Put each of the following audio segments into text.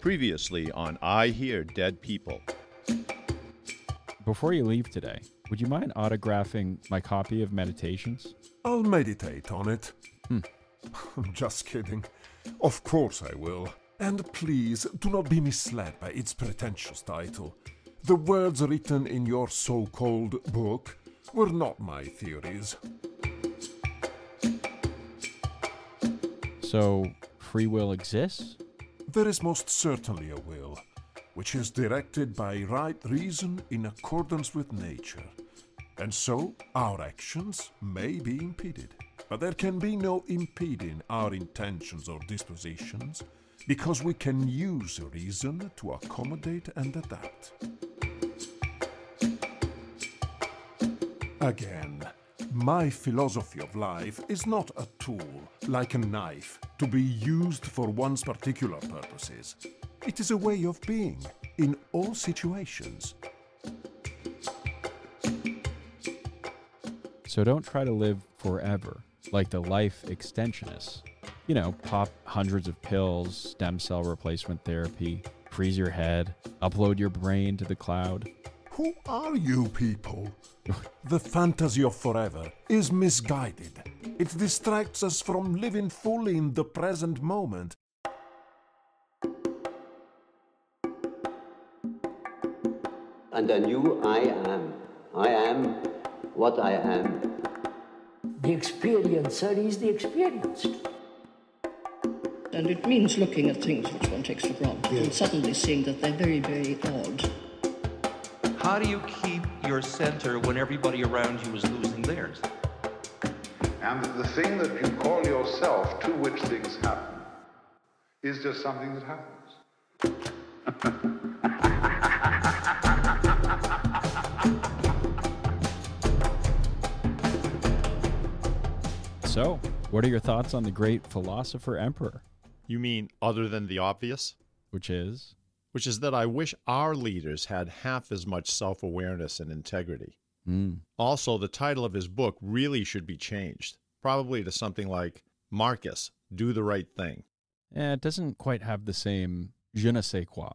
Previously on I Hear Dead People. Before you leave today, would you mind autographing my copy of Meditations? I'll meditate on it. I'm just kidding. Of course I will. And please, do not be misled by its pretentious title. The words written in your so-called book were not my theories. So, free will exists? There is most certainly a will, which is directed by right reason in accordance with nature. And so, our actions may be impeded. But there can be no impeding our intentions or dispositions, because we can use reason to accommodate and adapt. Again, my philosophy of life is not a tool, like a knife, to be used for one's particular purposes. It is a way of being, in all situations. So don't try to live forever, like the life extensionists. You know, pop hundreds of pills, stem cell replacement therapy, freeze your head, upload your brain to the cloud. Who are you people? The fantasy of forever is misguided. It distracts us from living fully in the present moment. And I knew I am. I am what I am. The experiencer is the experienced. And it means looking at things which one takes for granted and suddenly seeing that they're very, very odd. How do you keep your center when everybody around you is losing theirs? And the thing that you call yourself, to which things happen, is just something that happens. So, what are your thoughts on the great philosopher emperor? You mean other than the obvious? Which is? Which is that I wish our leaders had half as much self-awareness and integrity. Also, the title of his book really should be changed, probably to something like, Marcus, Do the Right Thing. It doesn't quite have the same je ne sais quoi.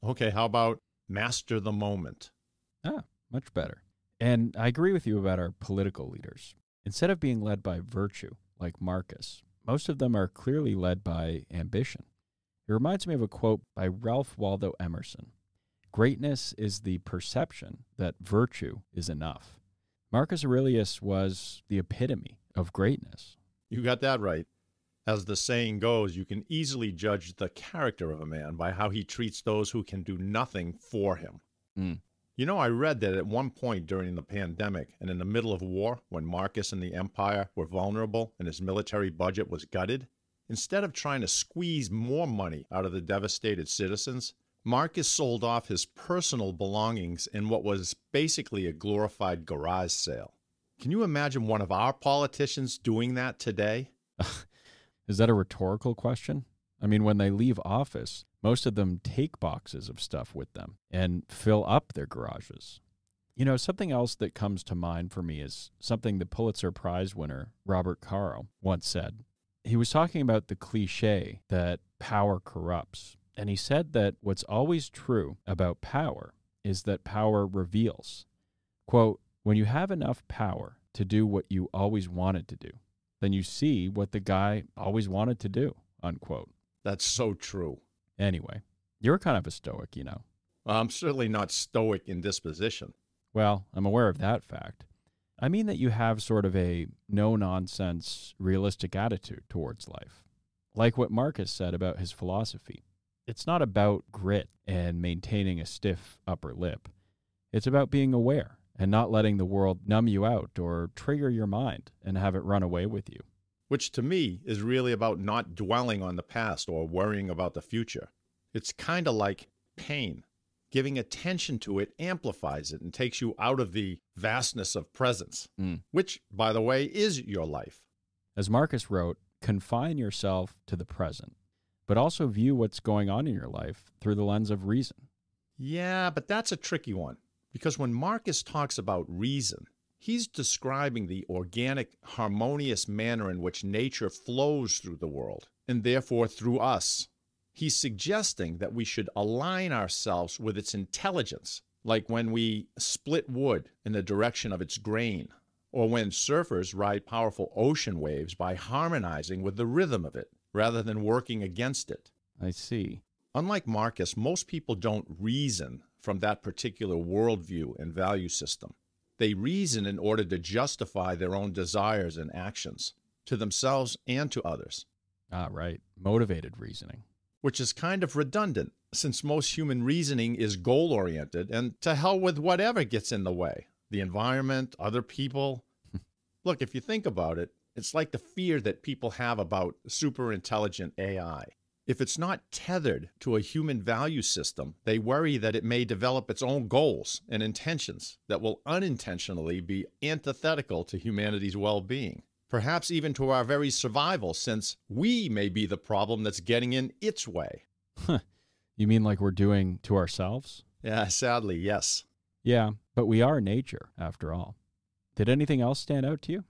Okay, how about Master the Moment? Ah, much better. And I agree with you about our political leaders. Instead of being led by virtue, like Marcus, most of them are clearly led by ambition. It reminds me of a quote by Ralph Waldo Emerson. Greatness is the perception that virtue is enough. Marcus Aurelius was the epitome of greatness. You got that right. As the saying goes, you can easily judge the character of a man by how he treats those who can do nothing for him. You know, I read that at one point during the pandemic and in the middle of war, when Marcus and the empire were vulnerable and his military budget was gutted, instead of trying to squeeze more money out of the devastated citizens, Marcus sold off his personal belongings in what was basically a glorified garage sale. Can you imagine one of our politicians doing that today? Is that a rhetorical question? I mean, when they leave office, most of them take boxes of stuff with them and fill up their garages. You know, something else that comes to mind for me is something the Pulitzer Prize winner Robert Caro once said. He was talking about the cliche that power corrupts, and he said that what's always true about power is that power reveals. Quote, when you have enough power to do what you always wanted to do, then you see what the guy always wanted to do, unquote. That's so true. Anyway, you're kind of a stoic, you know. Well, I'm certainly not stoic in disposition. Well, I'm aware of that fact. I mean that you have sort of a no-nonsense, realistic attitude towards life. Like what Marcus said about his philosophy. It's not about grit and maintaining a stiff upper lip. It's about being aware and not letting the world numb you out or trigger your mind and have it run away with you. Which to me is really about not dwelling on the past or worrying about the future. It's kind of like pain. Giving attention to it amplifies it and takes you out of the vastness of presence, which, by the way, is your life. As Marcus wrote, confine yourself to the present, but also view what's going on in your life through the lens of reason. Yeah, but that's a tricky one, because when Marcus talks about reason, he's describing the organic, harmonious manner in which nature flows through the world, and therefore through us. He's suggesting that we should align ourselves with its intelligence, like when we split wood in the direction of its grain, or when surfers ride powerful ocean waves by harmonizing with the rhythm of it, rather than working against it. I see. Unlike Marcus, most people don't reason from that particular worldview and value system. They reason in order to justify their own desires and actions, to themselves and to others. Ah, right. Motivated reasoning. Which is kind of redundant, since most human reasoning is goal-oriented and to hell with whatever gets in the way. The environment, other people. Look, if you think about it, it's like the fear that people have about super-intelligent AI. If it's not tethered to a human value system, they worry that it may develop its own goals and intentions that will unintentionally be antithetical to humanity's well-being. Perhaps even to our very survival, since we may be the problem that's getting in its way. You mean like we're doing to ourselves? Yeah, sadly, yes. Yeah, but we are nature, after all. Did anything else stand out to you?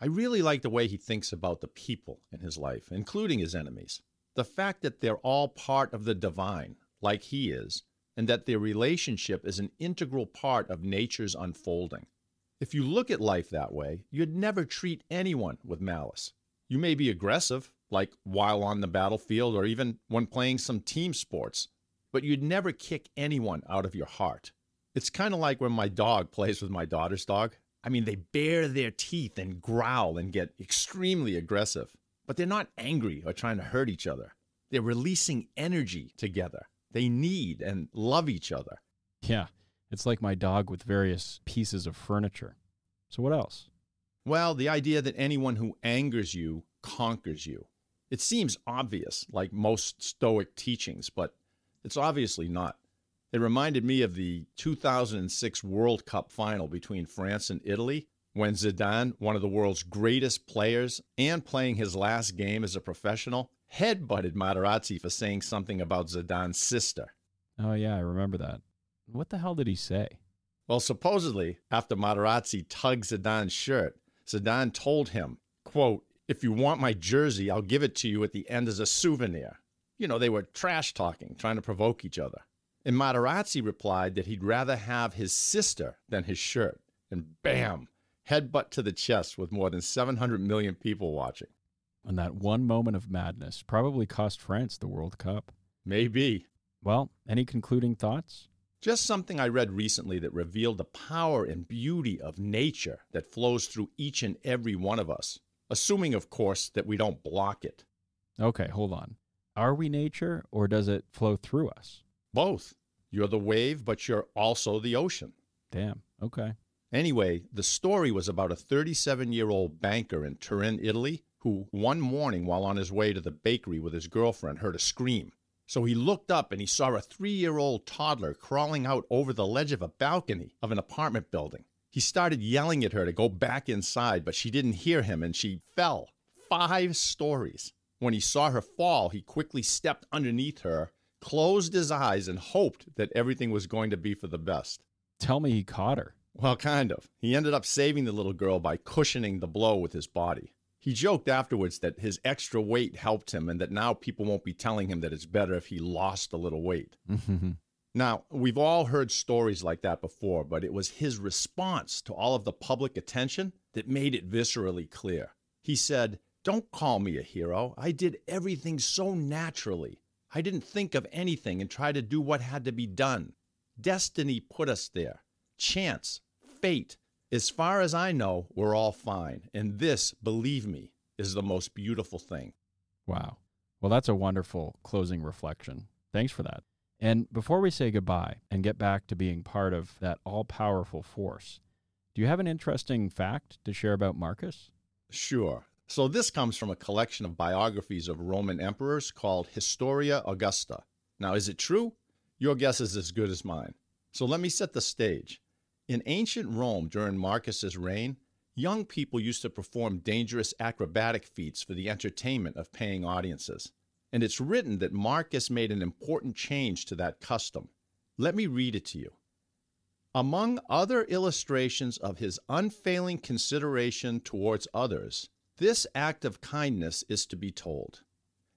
I really like the way he thinks about the people in his life, including his enemies. The fact that they're all part of the divine, like he is, and that their relationship is an integral part of nature's unfolding. If you look at life that way, you'd never treat anyone with malice. You may be aggressive, like while on the battlefield or even when playing some team sports, but you'd never kick anyone out of your heart. It's kind of like when my dog plays with my daughter's dog. I mean, they bare their teeth and growl and get extremely aggressive, but they're not angry or trying to hurt each other. They're releasing energy together. They need and love each other. Yeah, it's like my dog with various pieces of furniture. So what else? Well, the idea that anyone who angers you conquers you. It seems obvious, like most Stoic teachings, but it's obviously not. It reminded me of the 2006 World Cup final between France and Italy, when Zidane, one of the world's greatest players and playing his last game as a professional, headbutted Materazzi for saying something about Zidane's sister. Oh, yeah, I remember that. What the hell did he say? Well, supposedly, after Materazzi tugged Zidane's shirt, Zidane told him, quote, "If you want my jersey, I'll give it to you at the end as a souvenir." You know, they were trash-talking, trying to provoke each other. And Materazzi replied that he'd rather have his sister than his shirt. And bam, headbutt to the chest with more than 700 million people watching. And that one moment of madness probably cost France the World Cup. Maybe. Well, any concluding thoughts? Just something I read recently that revealed the power and beauty of nature that flows through each and every one of us, assuming, of course, that we don't block it. Okay, hold on. Are we nature, or does it flow through us? Both. You're the wave, but you're also the ocean. Damn, okay. Anyway, the story was about a 37-year-old banker in Turin, Italy, who one morning while on his way to the bakery with his girlfriend heard a scream. So he looked up and he saw a 3-year-old toddler crawling out over the ledge of a balcony of an apartment building. He started yelling at her to go back inside, but she didn't hear him and she fell 5 stories. When he saw her fall, he quickly stepped underneath her, closed his eyes, and hoped that everything was going to be for the best. Tell me he caught her. Well, kind of. He ended up saving the little girl by cushioning the blow with his body. He joked afterwards that his extra weight helped him and that now people won't be telling him that it's better if he lost a little weight. Now, we've all heard stories like that before, but it was his response to all of the public attention that made it viscerally clear. He said, "Don't call me a hero. I did everything so naturally. I didn't think of anything and try to do what had to be done. Destiny put us there. Chance, fate. As far as I know, we're all fine. And this, believe me, is the most beautiful thing." Wow. Well, that's a wonderful closing reflection. Thanks for that. And before we say goodbye and get back to being part of that all-powerful force, do you have an interesting fact to share about Marcus? Sure. So this comes from a collection of biographies of Roman emperors called Historia Augusta. Now, is it true? Your guess is as good as mine. So let me set the stage. In ancient Rome during Marcus's reign, young people used to perform dangerous acrobatic feats for the entertainment of paying audiences. And it's written that Marcus made an important change to that custom. Let me read it to you. Among other illustrations of his unfailing consideration towards others, this act of kindness is to be told.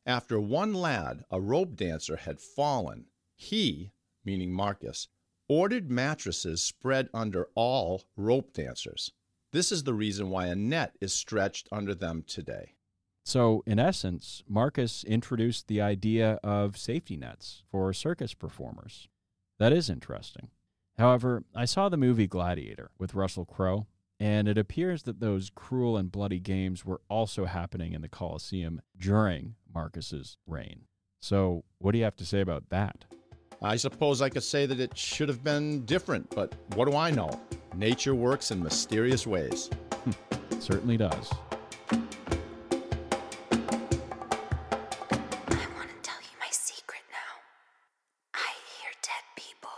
After one lad, a rope dancer, had fallen, he, meaning Marcus, ordered mattresses spread under all rope dancers. This is the reason why a net is stretched under them today. So, in essence, Marcus introduced the idea of safety nets for circus performers. That is interesting. However, I saw the movie Gladiator with Russell Crowe, and it appears that those cruel and bloody games were also happening in the Colosseum during Marcus's reign. So, what do you have to say about that? I suppose I could say that it should have been different, but what do I know? Nature works in mysterious ways. It certainly does. I want to tell you my secret now. I hear dead people.